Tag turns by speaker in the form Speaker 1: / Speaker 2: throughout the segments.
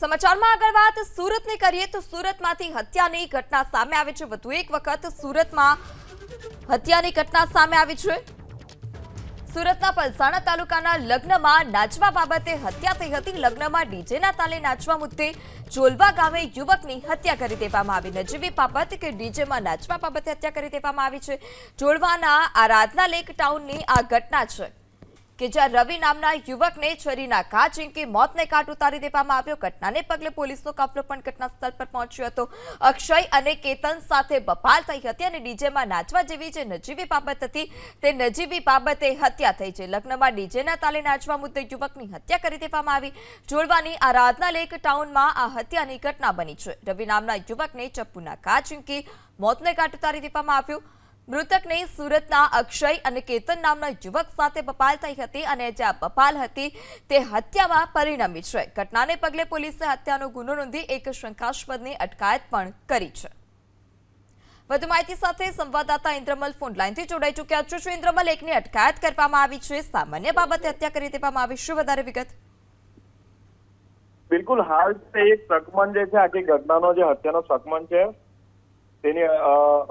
Speaker 1: સમાચારમાં આગળ વાત સુરતની કરીએ તો સુરતમાંથી હત્યાની ઘટના સામે આવી છે। વધુ એક વખત સુરતમાં હત્યાની ઘટના સામે આવી છે। સુરતના પલસાણા તાલુકાના લગ્નમાં નાચવા બાબતે હત્યા થઈ હતી। લગ્નમાં ડીજેના તાલે નાચવા મુદ્દે જોલવા ગામે યુવકની હત્યા કરી દેવામાં આવી। નજીવી બાબત કે ડીજેમાં નાચવા બાબતે હત્યા કરી દેવામાં આવી છે। જોલવાના આરાધના લેક ટાઉનની આ ઘટના છે કે જ્યાં રવિ નામના યુવકને છરીના ઘા ઝીંકી મોતને ઘાટ ઉતારી દેવામાં આવ્યો। ઘટનાને પગલે પોલીસનો કાફલો પણ ઘટના સ્થળ પર પહોંચ્યો હતો। અક્ષય અને કેતન સાથે બબાલ થઈ હતી અને ડીજેમાં નાચવા જેવી જે નજીવી બાબત હતી તે નજીવી બાબતે હત્યા થઈ છે। લગ્નમાં ડીજેના તાલે નાચવા મુદ્દે યુવકની હત્યા કરી દેવામાં આવી। જોલવાની આરાધના લેક ટાઉનમાં આ હત્યાની ઘટના બની છે। રવિ નામના યુવકને ચપ્પુના ઘા ઝીંકી મોતને ઘાટ ઉતારી દેવામાં આવ્યો। મૃતકને સુરતના અક્ષય અને કેતન નામના યુવક સાથે બબાલ થઈ હતી અને જે આ બબાલ હતી તે હત્યામાં પરિણમી છે। ઘટનાને પગલે પોલીસે હત્યાનો ગુનો નોંધી એક શંકાસ્પદની અટકાયત પણ કરી છે। વધુ માહિતી સાથે સંવાદદાતા ઇન્દ્રમલ ફોન લાઈનથી જોડાઈ ચૂક્યા છે। ઇન્દ્રમલ, એકની અટકાયત કરવામાં આવી છે, સામાન્ય બાબતે હત્યા કરી દેવામાં આવી, શું વધારે વિગત?
Speaker 2: બિલકુલ, હાલ એક શકમન જે છે આખી ઘટનાનો જે હત્યાનો શકમન છે તેની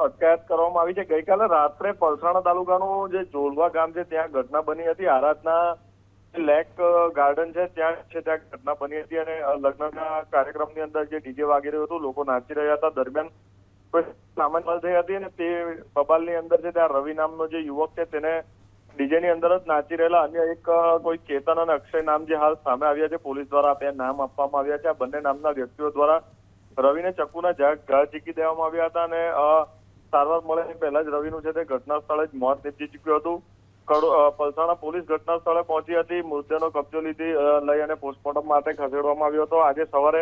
Speaker 2: અટકાયત કરવામાં આવી છે। ગઈકાલે રાત્રે પલસાણા તાલુકાનું જે જોલવા ગામ છે ત્યાં ઘટના બની હતી। આરાધના લેક ગાર્ડન છે ત્યાં ઘટના બની હતી અને લગ્નના કાર્યક્રમની અંદર જે ડીજે વાગી રહ્યું હતું, લોકો નાચી રહ્યા હતા, દરમિયાન કોઈ સામાન્ય થઈ હતી અને તે બબાલની અંદર છે ત્યાં રવિ નામનો જે યુવક છે તેને ડીજેની અંદર જ નાચી રહેલા અન્ય એક કોઈ કેતન અને અક્ષય નામ જે હાલ સામે આવ્યા છે, પોલીસ દ્વારા બે નામ આપવામાં આવ્યા છે। આ બંને નામના વ્યક્તિઓ દ્વારા રવિને ચક્કુના ઘા ઝીંકી દેવામાં આવ્યા હતા અને સારવાર મળે પહેલા જ રવિનું છે તે ઘટના સ્થળે જ મોત નીપજી ચૂક્યું હતું। પલસાણા પોલીસ ઘટના સ્થળે પહોંચી હતી, મૃતદેહનો કબજો લઈ અને પોસ્ટમોર્ટમ માટે ખસેડવામાં આવ્યો હતો। આજે સવારે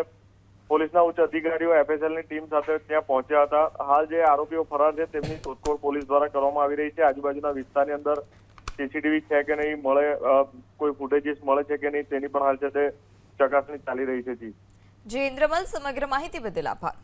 Speaker 2: પોલીસના ઉચ્ચ અધિકારીઓ એફએસએલની ટીમ સાથે ત્યાં પહોંચ્યા હતા। હાલ જે આરોપીઓ ફરાર છે તેમની શોધખોળ પોલીસ દ્વારા કરવામાં આવી રહી છે। આજુબાજુના વિસ્તારની અંદર સીસીટીવી છે કે નહીં મળે, કોઈ ફૂટેજીસ મળે છે કે નહીં તેની પણ હાલ છે તે ચકાસણી ચાલી રહી છે।
Speaker 1: જી ઇન્દ્રમલ, સમગ્ર માહિતી બદલ આભાર।